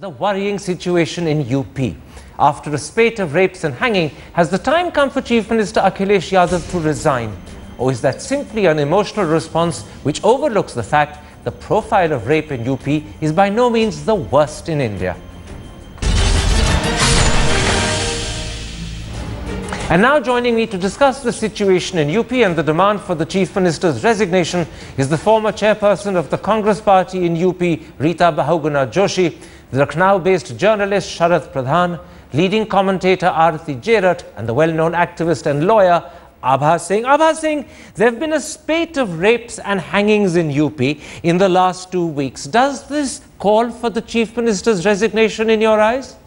The worrying situation in UP. After a spate of rapes and hanging, has the time come for Chief Minister Akhilesh Yadav to resign? Or is that simply an emotional response which overlooks the fact the profile of rape in UP is by no means the worst in India? And now joining me to discuss the situation in UP and the demand for the Chief Minister's resignation is the former chairperson of the Congress Party in UP, Rita Bahuguna Joshi, the Lucknow-based journalist Sharath Pradhan, leading commentator Aarti Jerat, and the well-known activist and lawyer Abha Singh. Abha Singh, there have been a spate of rapes and hangings in UP in the last 2 weeks. Does this call for the Chief Minister's resignation in your eyes?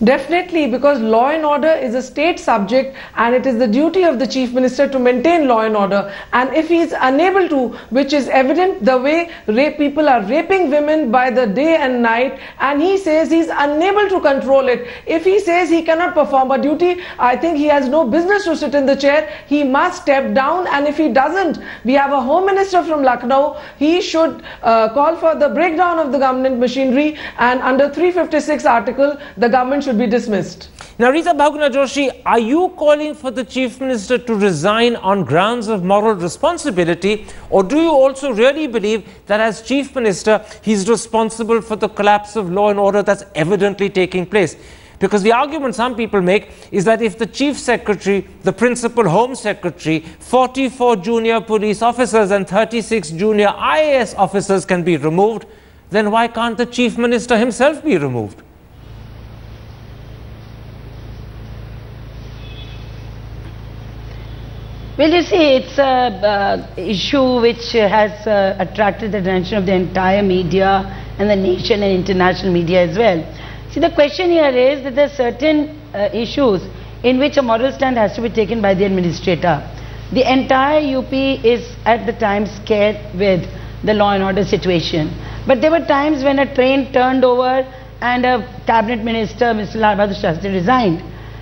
Definitely, because law and order is a state subject and it is the duty of the Chief Minister to maintain law and order. And if he is unable to, which is evident the way people are raping women by the day and night, and he says he is unable to control it. If he says he cannot perform a duty, I think he has no business to sit in the chair. He must step down, and if he doesn't, we have a Home Minister from Lucknow. He should call for the breakdown of the government machinery, and under 356 article, the government should be dismissed. Now, Rita Bahuguna Joshi, are you calling for the Chief Minister to resign on grounds of moral responsibility, or do you also really believe that as Chief Minister, he's responsible for the collapse of law and order that's evidently taking place? Because the argument some people make is that if the Chief Secretary, the Principal Home Secretary, 44 junior police officers and 36 junior IAS officers can be removed, then why can't the Chief Minister himself be removed? Well, you see, it's an issue which has attracted the attention of the entire media and the nation and international media as well. See, the question here is that there are certain issues in which a moral stand has to be taken by the administrator. The entire UP is at the time scared with the law and order situation. But there were times when a train turned over and a cabinet minister, Mr. Lal Bahadur Shastri, resigned.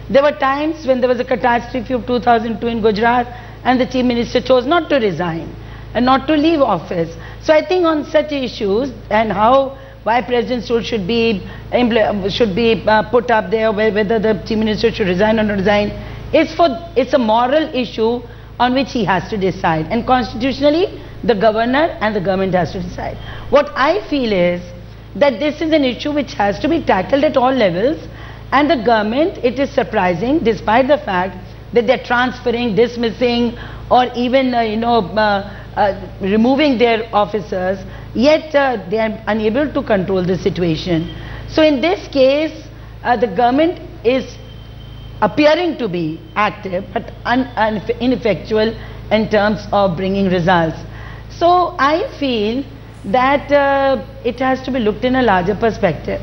There were times when there was a catastrophe of 2002 in Gujarat and the Chief Minister chose not to resign and not to leave office. So I think on such issues and why President's rule should be put up there, whether the Chief Minister should resign or not resign, it's a moral issue on which he has to decide. And constitutionally, the governor and the government has to decide. What I feel is that this is an issue which has to be tackled at all levels. And the government, it is surprising, despite the fact that they're transferring, dismissing, or even removing their officers, yet they are unable to control the situation. So in this case, the government is appearing to be active, but ineffectual in terms of bringing results. So I feel that it has to be looked in a larger perspective.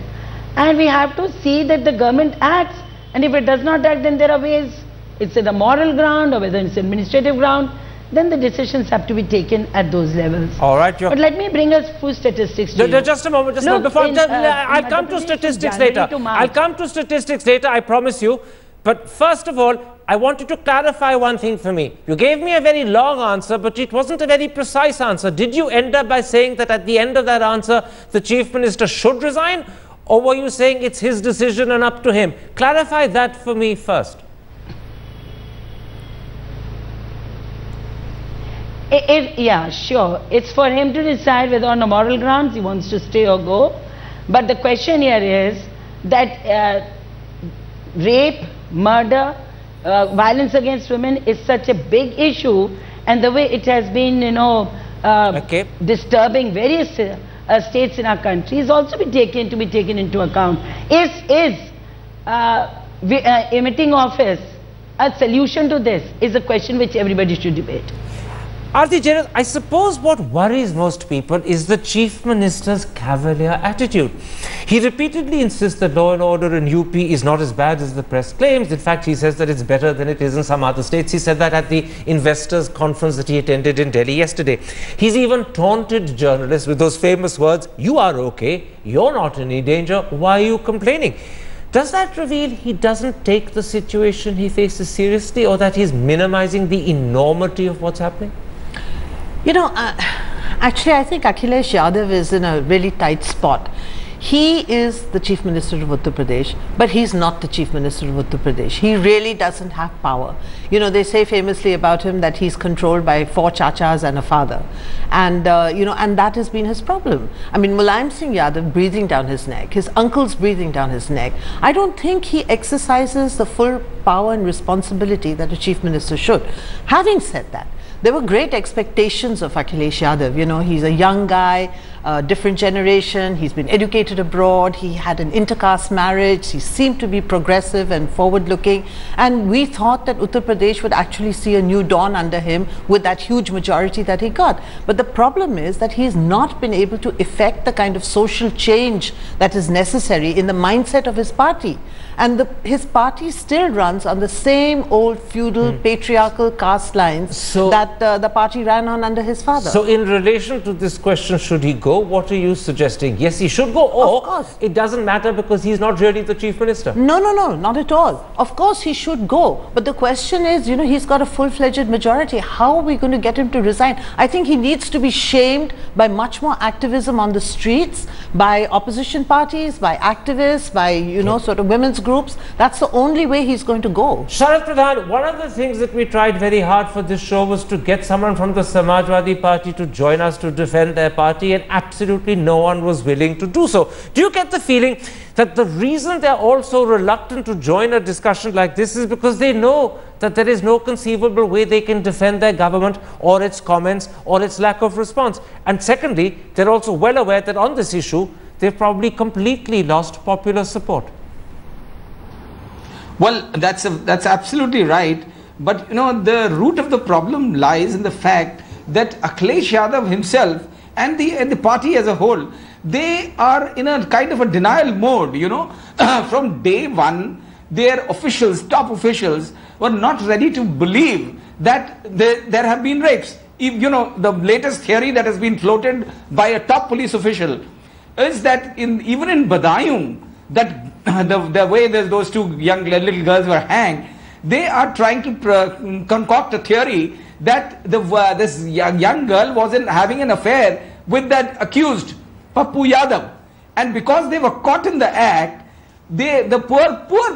And we have to see that the government acts, and if it does not act, then there are ways, it's at a moral ground or whether it's administrative ground, then the decisions have to be taken at those levels. All right. But let me bring us few statistics to you. Just a moment, I'll come to statistics later. I'll come to statistics later, I promise you. But first of all, I want you to clarify one thing for me. You gave me a very long answer, but it wasn't a very precise answer. Did you end up by saying that at the end of that answer, the Chief Minister should resign? Or were you saying it's his decision and up to him? Clarify that for me first. Yeah, sure. It's for him to decide whether on a moral grounds he wants to stay or go. But the question here is that rape, murder, violence against women is such a big issue, and the way it has been, disturbing various states in our country is also to be taken into account. Is emitting office a solution to this? Is a question which everybody should debate. Aarti Jerat, I suppose what worries most people is the Chief Minister's cavalier attitude. He repeatedly insists that law and order in UP is not as bad as the press claims. In fact, he says that it's better than it is in some other states. He said that at the investors' conference that he attended in Delhi yesterday. He's even taunted journalists with those famous words, "You are okay, you're not in any danger, why are you complaining?" Does that reveal he doesn't take the situation he faces seriously, or that he's minimizing the enormity of what's happening? You know, Actually, I think Akhilesh Yadav is in a really tight spot. He is the Chief Minister of Uttar Pradesh, but he's not the Chief Minister of Uttar Pradesh. He really doesn't have power. You know, they say famously about him that he's controlled by 4 chachas and a father. And, you know, and that has been his problem. I mean, Mulayam Singh Yadav breathing down his neck, his uncle's breathing down his neck. I don't think he exercises the full power and responsibility that a Chief Minister should. Having said that, there were great expectations of Akhilesh Yadav. You know, he's a young guy, different generation, he's been educated abroad, he had an intercaste marriage, he seemed to be progressive and forward-looking, and we thought that Uttar Pradesh would actually see a new dawn under him with that huge majority that he got. But the problem is that he's not been able to effect the kind of social change that is necessary in the mindset of his party. And his party still runs on the same old feudal, patriarchal caste lines that the party ran on under his father. So in relation to this question, should he go? What are you suggesting? Yes, he should go, or of course. It doesn't matter because he's not really the Chief Minister. No, no, no, not at all. Of course he should go. But the question is, you know, he's got a full-fledged majority. How are we going to get him to resign? I think he needs to be shamed by much more activism on the streets, by opposition parties, by activists, by, you know, sort of women's groups. That's the only way he's going to go. Sharad Pradhan, one of the things that we tried very hard for this show was to get someone from the Samajwadi Party to join us to defend their party, and absolutely no one was willing to do so. Do you get the feeling that the reason they're all so reluctant to join a discussion like this is because they know that there is no conceivable way they can defend their government or its comments or its lack of response? And secondly, they're also well aware that on this issue, they've probably completely lost popular support. Well, that's absolutely right. But, you know, the root of the problem lies in the fact that Akhilesh Yadav himself and the party as a whole, they are in a kind of a denial mode, you know. From day one, their officials, top officials, were not ready to believe that there have been rapes. You know, the latest theory that has been floated by a top police official is that even in Badaयूं, that the way that those 2 young little girls were hanged, they are trying to concoct a theory that this young girl was having an affair with that accused, Pappu Yadav. And because they were caught in the act, the poor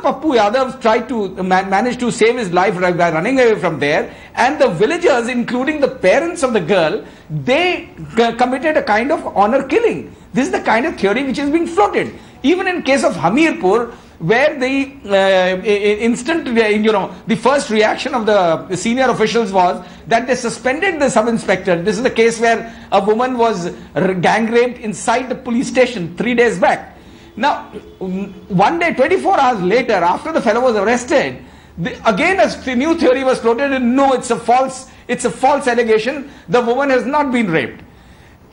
Pappu Yadav tried to manage to save his life by running away from there. And the villagers, including the parents of the girl, they committed a kind of honor killing. This is the kind of theory which is being floated. Even in case of Hamirpur, where the instant, you know, the first reaction of the senior officials was that they suspended the sub-inspector. This is the case where a woman was gang raped inside the police station 3 days back. Now, one day, 24 hours later, after the fellow was arrested, again a new theory was floated, and no, it's a false allegation. The woman has not been raped.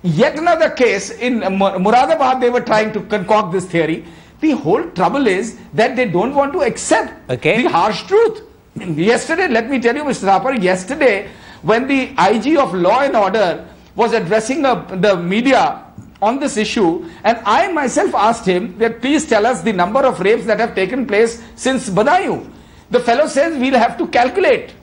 Yet another case in Muradabad, they were trying to concoct this theory. The whole trouble is that they don't want to accept the harsh truth. Yesterday, let me tell you, Mr. Thapar, yesterday, when the IG of Law and Order was addressing the media on this issue, and I myself asked him that please tell us the number of rapes that have taken place since Badaयूं. The fellow says we'll have to calculate.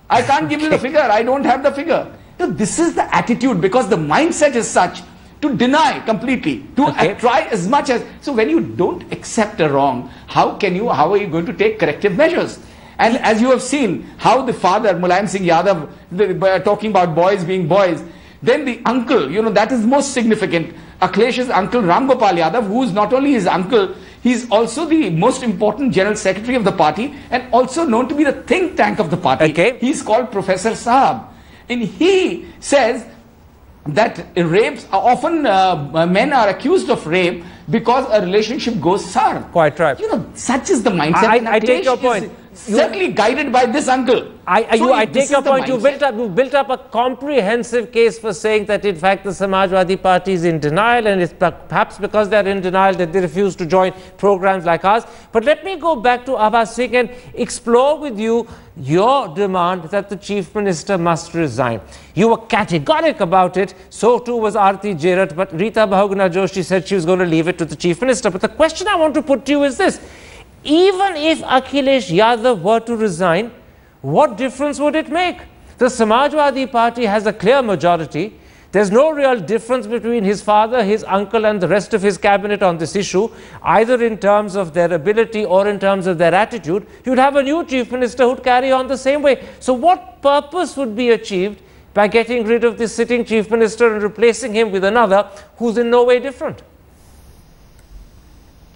I can't give you the figure. I don't have the figure. So this is the attitude, because the mindset is such to deny completely, to try as much as. So when you don't accept a wrong, how are you going to take corrective measures? And as you have seen how the father, Mulayam Singh Yadav, talking about boys being boys, then the uncle, you know, that is most significant. Akhilesh's uncle Ram Gopal Yadav, who is not only his uncle, he is also the most important general secretary of the party and also known to be the think tank of the party. He is called Professor Saab. And he says that rapes are often, men are accused of rape because a relationship goes sour. Quite right. You know, such is the mindset. I take your point. Certainly guided by this uncle. I take your point. You built up a comprehensive case for saying that in fact the Samajwadi Party is in denial, and it's perhaps because they're in denial that they refuse to join programs like ours. But let me go back to Abbas Singh and explore with you your demand that the Chief Minister must resign. You were categoric about it. So too was Aarti Jerat, but Rita Bahuguna Joshi said she was going to leave it to the Chief Minister. But the question I want to put to you is this. Even if Akhilesh Yadav were to resign, what difference would it make? The Samajwadi Party has a clear majority. There's no real difference between his father, his uncle and the rest of his cabinet on this issue, either in terms of their ability or in terms of their attitude. You'd have a new chief minister who'd carry on the same way. So what purpose would be achieved by getting rid of this sitting chief minister and replacing him with another who's in no way different?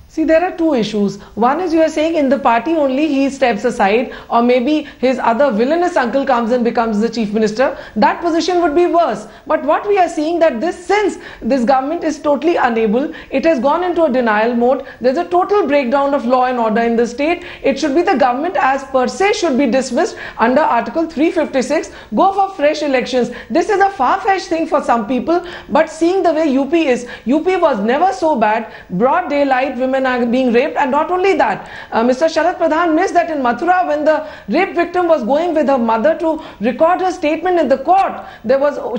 See, there are two issues. One is, you are saying in the party only he steps aside, or maybe his other villainous uncle comes and becomes the chief minister. That position would be worse. But what we are seeing, that since this government is totally unable, it has gone into a denial mode. There's a total breakdown of law and order in the state. It should be the government as per se should be dismissed under Article 356. Go for fresh elections. This is a far-fetched thing for some people, but seeing the way UP is, UP was never so bad. Broad daylight, women are being raped, and not only that, Mr. Sharad Pradhan missed that in Mathura, when the rape victim was going with her mother to record her statement in the court,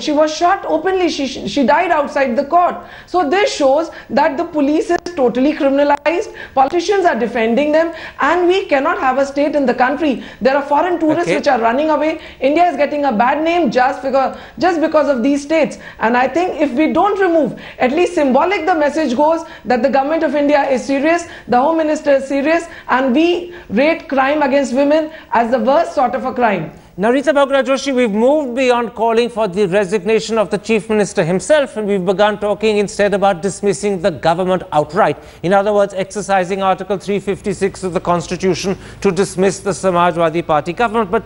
she was shot openly. She died outside the court. So this shows that the police is totally criminalized. Politicians are defending them, and we cannot have a state in the country. There are foreign tourists which are running away. India is getting a bad name just because of these states. And I think if we don't remove, at least symbolic, the message goes that the government of India is serious, the Home Minister is serious, and we rate crime against women as the worst sort of a crime. Now, Rita Bhagna Joshi, we've moved beyond calling for the resignation of the Chief Minister himself, and we've begun talking instead about dismissing the government outright. In other words, exercising Article 356 of the Constitution to dismiss the Samajwadi Party government. But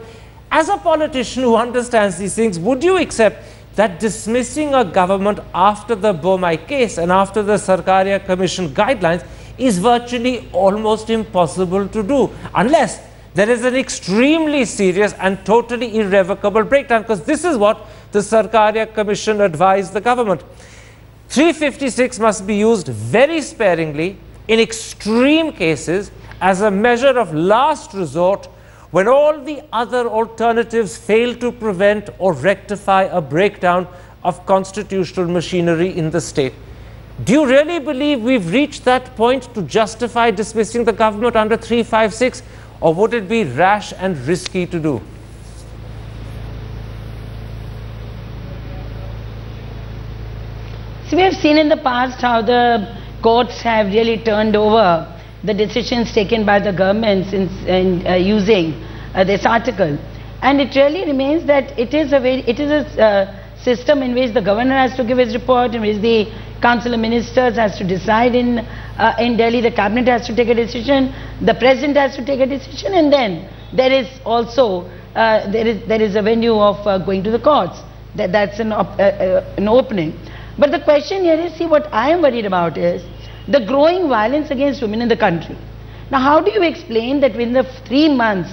as a politician who understands these things, would you accept that dismissing a government after the Bomai case and after the Sarkaria Commission guidelines is virtually almost impossible to do, unless there is an extremely serious and totally irrevocable breakdown? Because this is what the Sarkaria Commission advised the government. 356 must be used very sparingly in extreme cases as a measure of last resort, when all the other alternatives fail to prevent or rectify a breakdown of constitutional machinery in the state. Do you really believe we've reached that point to justify dismissing the government under 356, or would it be rash and risky to do? So we have seen in the past how the courts have really turned over the decisions taken by the governments in using this article, and it really remains that it is a system in which the governor has to give his report, in which the Council of Ministers has to decide in Delhi, the cabinet has to take a decision, the president has to take a decision, and then there is also there is a venue of going to the courts. That's an opening. But the question here is, see, what I am worried about is the growing violence against women in the country. Now, how do you explain that within the 3 months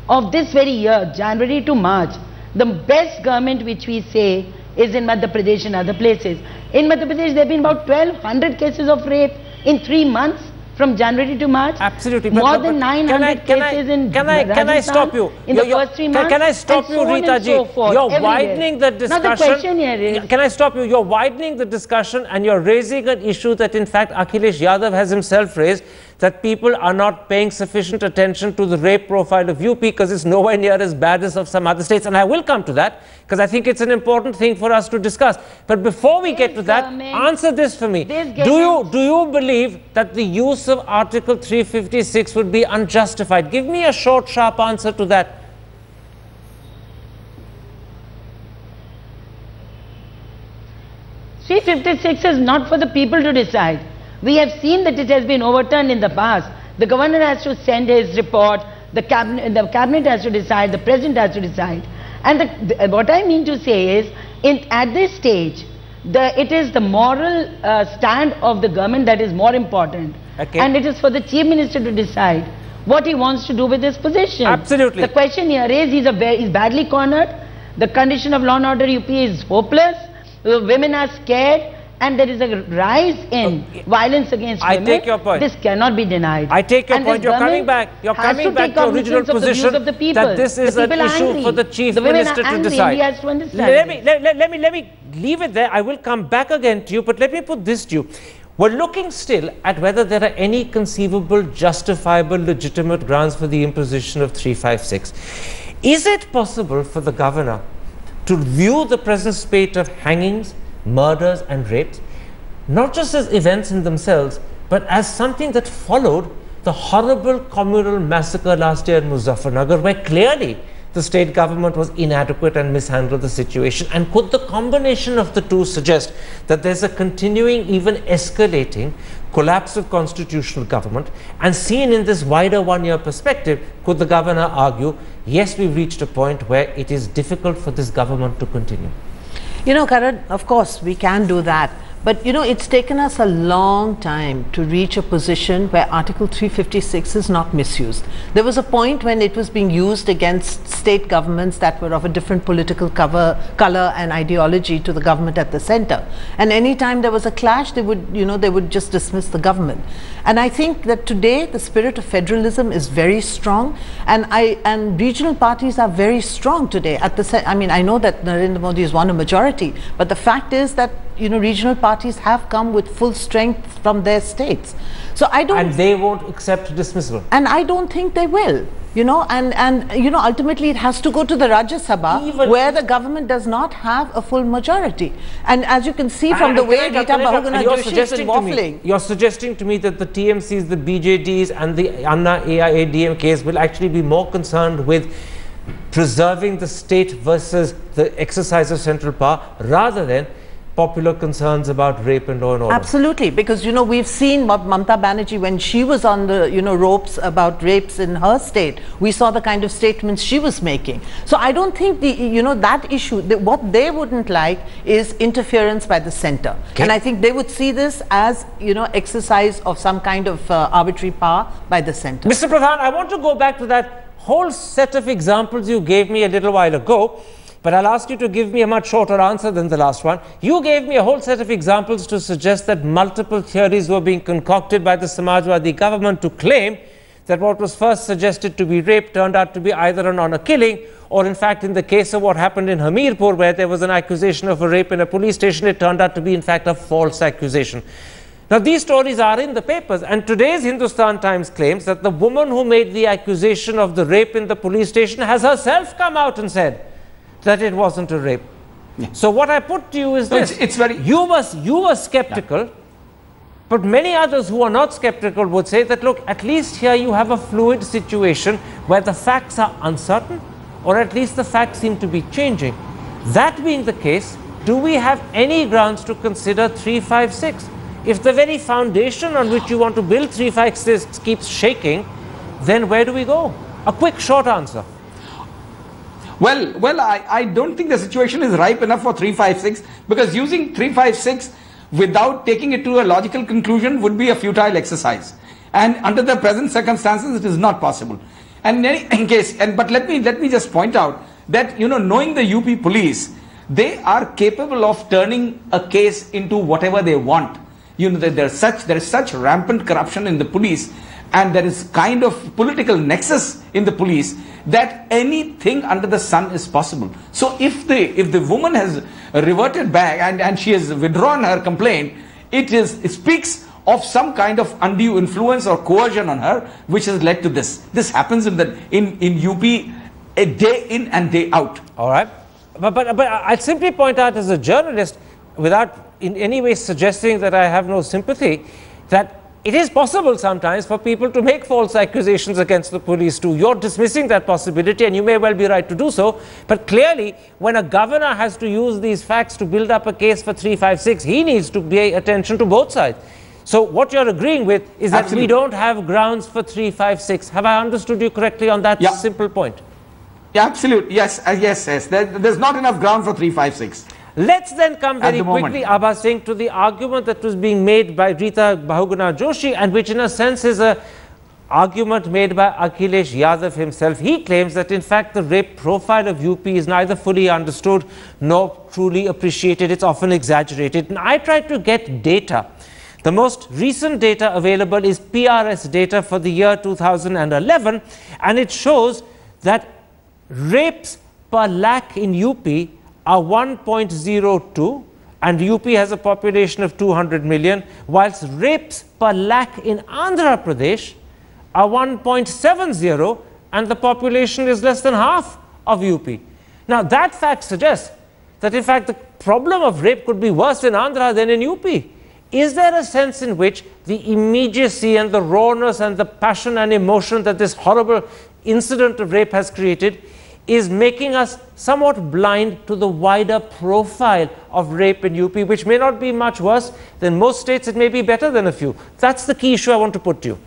of this very year, January to March, the best government which we say is in Madhya Pradesh and other places. In Madhya Pradesh, there have been about 1,200 cases of rape in 3 months from January to March. Absolutely. More than 900 cases in Rajasthan. Can I stop you? In the first 3 months. Can I stop you, Rita ji? You're widening the discussion. Now the question here is... Can I stop you? You're widening the discussion and you're raising an issue that in fact Akhilesh Yadav has himself raised, that people are not paying sufficient attention to the rape profile of UP because it's nowhere near as bad as of some other states. And I will come to that because I think it's an important thing for us to discuss. But before we get to that, answer this for me. Do you believe that the use of Article 356 would be unjustified? Give me a short, sharp answer to that. See, 356 is not for the people to decide. We have seen that it has been overturned in the past. The governor has to send his report, the cabinet has to decide, the president has to decide. And what I mean to say is, at this stage, it is the moral stand of the government that is more important. Okay. And it is for the chief minister to decide what he wants to do with this position. Absolutely. The question here is, he's badly cornered. The condition of law and order UP is hopeless. Women are scared. And there is a rise in violence against women. I take your point. This cannot be denied. I take your point. You're coming back. You're coming back to original position that this is an issue for the chief minister to decide. He has to understand. Let me leave it there. I will come back again to you, but let me put this to you. We're looking still at whether there are any conceivable, justifiable, legitimate grounds for the imposition of 356. Is it possible for the governor to view the present spate of hangings, murders and rapes, not just as events in themselves, but as something that followed the horrible communal massacre last year in Muzaffarnagar, where clearly the state government was inadequate and mishandled the situation? And could the combination of the two suggest that there's a continuing, even escalating collapse of constitutional government? And seen in this wider one-year perspective, could the governor argue, yes, we've reached a point where it is difficult for this government to continue? You know, Karan, of course, we can do that. But, you know, it's taken us a long time to reach a position where Article 356 is not misused. There was a point when it was being used against state governments that were of a different political color and ideology to the government at the center. And any time there was a clash, they would, you know, they would just dismiss the government. And I think that today the spirit of federalism is very strong, and regional parties are very strong today. I mean, I know that Narendra Modi has won a majority, but the fact is that, you know, regional parties have come with full strength from their states. So I don't... And they won't accept dismissal. And I don't think they will. You know, and you know, ultimately it has to go to the Rajya Sabha, where the government does not have a full majority. And as you can see from the way Rita Bahuguna Joshi has been waffling. You're suggesting to me that the TMCs, the BJDs and the Anna AIADMKs will actually be more concerned with preserving the state versus the exercise of central power, rather than popular concerns about rape and law and order. Absolutely, because, you know, we've seen Mamata Banerjee when she was on the, you know, ropes about rapes in her state. We saw the kind of statements she was making. So I don't think the, you know, that issue, what they wouldn't like is interference by the center. Okay. And I think they would see this as, you know, exercise of some kind of arbitrary power by the center. Mr. Pradhan, I want to go back to that whole set of examples you gave me a little while ago. But I'll ask you to give me a much shorter answer than the last one. You gave me a whole set of examples to suggest that multiple theories were being concocted by the Samajwadi government to claim that what was first suggested to be rape turned out to be either an honor killing, or in fact, in the case of what happened in Hamirpur, where there was an accusation of a rape in a police station, it turned out to be in fact a false accusation. Now, these stories are in the papers, and today's Hindustan Times claims that the woman who made the accusation of the rape in the police station has herself come out and said that it wasn't a rape. Yeah. So what I put to you is this. It's very... You were skeptical, yeah. But many others who are not skeptical would say that, look, at least here you have a fluid situation where the facts are uncertain, or at least the facts seem to be changing. That being the case, do we have any grounds to consider 356? If the very foundation on which you want to build 356 keeps shaking, then where do we go? A quick, short answer. Well, I don't think the situation is ripe enough for 356, because using 356 without taking it to a logical conclusion would be a futile exercise. And under the present circumstances, it is not possible. And in case, but let me just point out that, you know, knowing the UP police, they are capable of turning a case into whatever they want. You know, there is such rampant corruption in the police, and there is kind of political nexus in the police, that anything under the sun is possible. So if the woman has reverted back and she has withdrawn her complaint, it speaks of some kind of undue influence or coercion on her, which has led to this. This happens in UP a day in and day out. All right, but I'd simply point out as a journalist, without in any way suggesting that I have no sympathy, that it is possible sometimes for people to make false accusations against the police too. You're dismissing that possibility, and you may well be right to do so. But clearly, when a governor has to use these facts to build up a case for 356, he needs to pay attention to both sides. So what you're agreeing with is that we don't have grounds for 356. Have I understood you correctly on that simple point? Yeah, absolutely. Yes, yes. There's not enough ground for 356. Let's then come very quickly, Abha Singh, to the argument that was being made by Rita Bahuguna Joshi, and which in a sense is an argument made by Akhilesh Yadav himself. He claims that in fact the rape profile of UP is neither fully understood nor truly appreciated. It's often exaggerated. And I tried to get data. The most recent data available is PRS data for the year 2011, and it shows that rapes per lakh in UP are 1.02, and UP has a population of 200 million, whilst rapes per lakh in Andhra Pradesh are 1.70, and the population is less than half of UP. Now, that fact suggests that in fact the problem of rape could be worse in Andhra than in UP. Is there a sense in which the immediacy and the rawness and the passion and emotion that this horrible incident of rape has created is making us somewhat blind to the wider profile of rape in UP, which may not be much worse than most states, it may be better than a few? That's the key issue I want to put to you.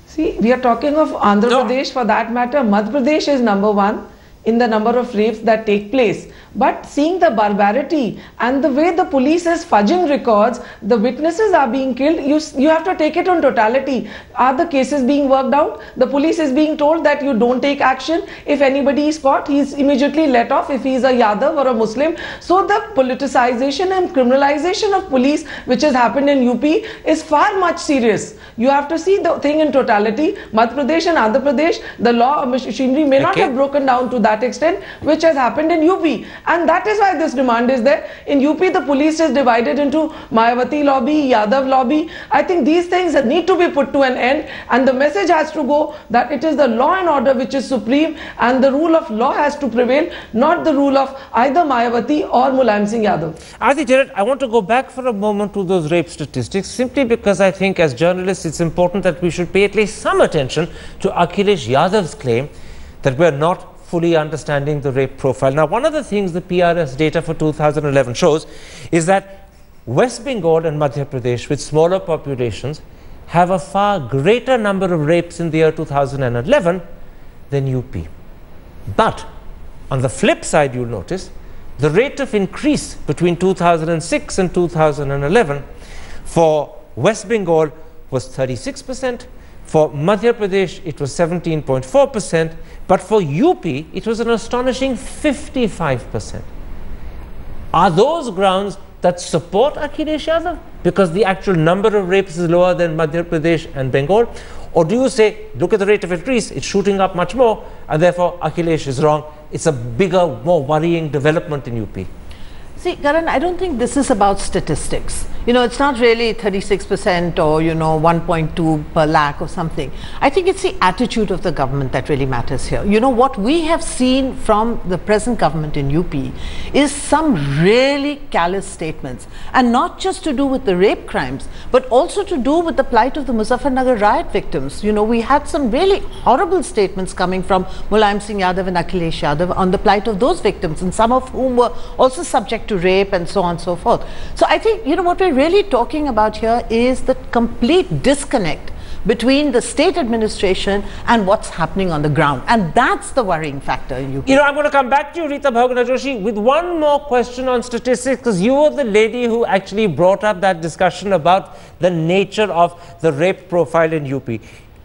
See, we are talking of Andhra Pradesh, for that matter. Madhya Pradesh is number 1 in the number of rapes that take place. But seeing the barbarity and the way the police is fudging records, the witnesses are being killed, you have to take it on totality. Are the cases being worked out? The police is being told that you don't take action. If anybody is caught, he is immediately let off if he is a Yadav or a Muslim. So the politicization and criminalization of police which has happened in UP is far much serious. You have to see the thing in totality. Madhya Pradesh and Andhra Pradesh, the law machinery may not have broken down to that extent which has happened in UP. And that is why this demand is there. In UP, the police is divided into Mayawati lobby, Yadav lobby. I think these things need to be put to an end, and the message has to go that it is the law and order which is supreme, and the rule of law has to prevail, not the rule of either Mayawati or Mulayam Singh Yadav. Jared, I want to go back for a moment to those rape statistics, simply because I think as journalists it's important that we should pay at least some attention to Akhilesh Yadav's claim that we are not fully understanding the rape profile. Now, one of the things the PRS data for 2011 shows is that West Bengal and Madhya Pradesh, with smaller populations, have a far greater number of rapes in the year 2011 than UP. But on the flip side, you'll notice the rate of increase between 2006 and 2011 for West Bengal was 36%. For Madhya Pradesh, it was 17.4%, but for UP, it was an astonishing 55%. Are those grounds that support Akhilesh Yadav because the actual number of rapes is lower than Madhya Pradesh and Bengal? Or do you say, look at the rate of increase, it's shooting up much more, and therefore Akhilesh is wrong, it's a bigger, more worrying development in UP? See, Karan, I don't think this is about statistics. It's not really 36% or, 1.2 per lakh or something. I think it's the attitude of the government that really matters here. What we have seen from the present government in UP is some really callous statements, and not just to do with the rape crimes, but also to do with the plight of the Muzaffarnagar riot victims. We had some really horrible statements coming from Mulayam Singh Yadav and Akhilesh Yadav on the plight of those victims, and some of whom were also subject to rape and so on and so forth. So I think, what we're really talking about here is the complete disconnect between the state administration and what's happening on the ground. And that's the worrying factor in UP. I'm going to come back to you, Rita Bhagna Joshi, with one more question on statistics, because you were the lady who actually brought up that discussion about the nature of the rape profile in UP.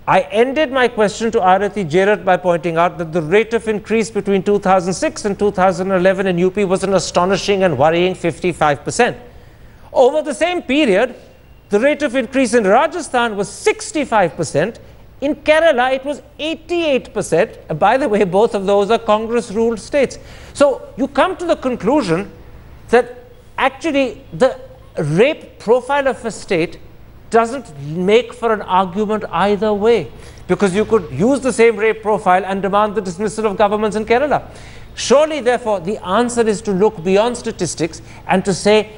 I ended my question to Arati Jared by pointing out that the rate of increase between 2006 and 2011 in UP was an astonishing and worrying 55%. Over the same period, the rate of increase in Rajasthan was 65%. In Kerala, it was 88%. And by the way, both of those are Congress-ruled states. So you come to the conclusion that actually the rape profile of a state doesn't make for an argument either way, because you could use the same rape profile and demand the dismissal of governments in Kerala. Surely, therefore, the answer is to look beyond statistics and to say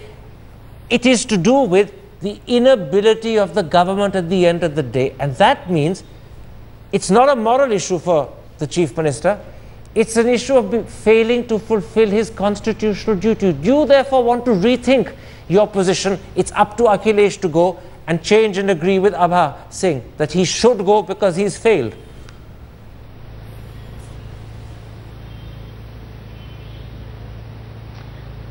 it is to do with the inability of the government at the end of the day. And that means it's not a moral issue for the Chief Minister. It's an issue of failing to fulfill his constitutional duty. You, therefore, want to rethink your position. It's up to Akhilesh to go and change and agree with Abha Singh that he should go because he's failed.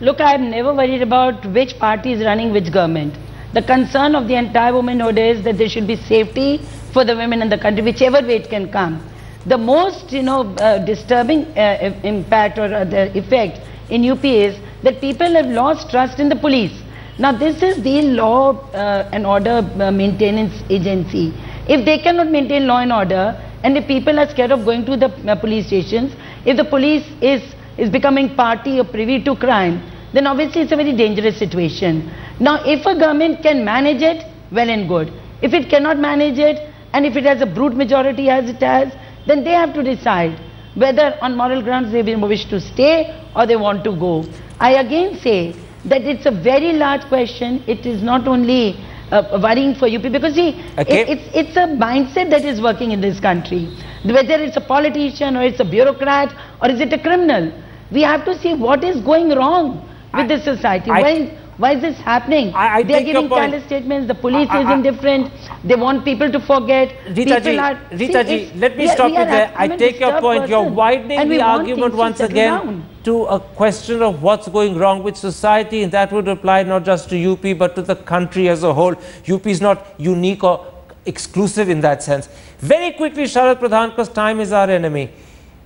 Look, I am never worried about which party is running which government. The concern of the entire womanhood is that there should be safety for the women in the country, whichever way it can come. The most, disturbing impact or the effect in UP is that people have lost trust in the police. Now, this is the law and order maintenance agency. If they cannot maintain law and order, and if people are scared of going to the police stations, if the police is becoming party or privy to crime, then obviously it's a very dangerous situation. Now, if a government can manage it, well and good. If it cannot manage it, and if it has a brute majority as it has, then they have to decide. whether on moral grounds they wish to stay or they want to go. I again say that it's a very large question. It is not only worrying for UP, because see, it's a mindset that is working in this country. Whether it's a politician or it's a bureaucrat or is it a criminal, we have to see what is going wrong with this society. Why is this happening? They are giving careless statements. The police is indifferent. They want people to forget. Rita ji, let me stop you there. I take your point. You're widening the argument once again to a question of what's going wrong with society, and that would apply not just to UP but to the country as a whole. UP is not unique or exclusive in that sense. Very quickly, Sharad Pradhan, because time is our enemy.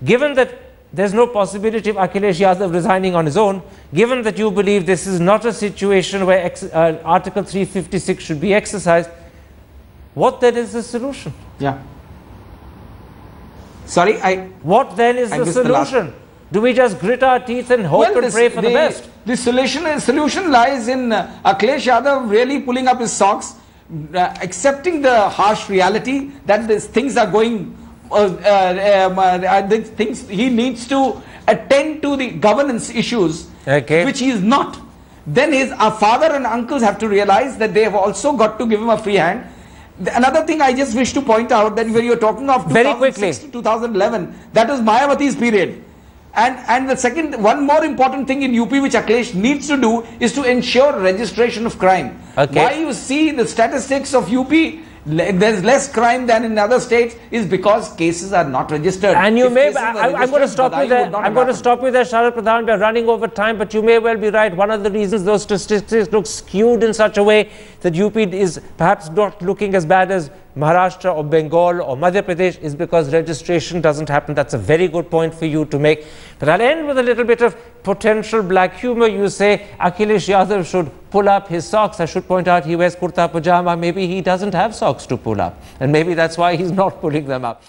Given that there's no possibility of Akhilesh Yadav resigning on his own, given that you believe this is not a situation where Article 356 should be exercised, what then is the solution? Yeah. Sorry, what then is the solution? Do we just grit our teeth and hope and pray for the best? The solution lies in Akhilesh Yadav really pulling up his socks, accepting the harsh reality that things are going he needs to attend to the governance issues, which he is not. Then his father and uncles have to realize that they have also got to give him a free hand. Another thing I just wish to point out, that when you're talking of 2006 to 2011, that was Mayawati's period. And the second, one more important thing in UP which Akhilesh needs to do is to ensure registration of crime. Why you see the statistics of UP, there's less crime than in other states, is because cases are not registered. And you may, I'm going to stop you there. I'm going to stop you there, Sharad Pradhan. We're running over time, but you may well be right. One of the reasons those statistics look skewed in such a way that UP is perhaps not looking as bad as Maharashtra or Bengal or Madhya Pradesh is because registration doesn't happen. That's a very good point for you to make. But I'll end with a little bit of potential black humor. You say Akhilesh Yadav should pull up his socks. I should point out he wears kurta pajama. Maybe he doesn't have socks to pull up. And maybe that's why he's not pulling them up.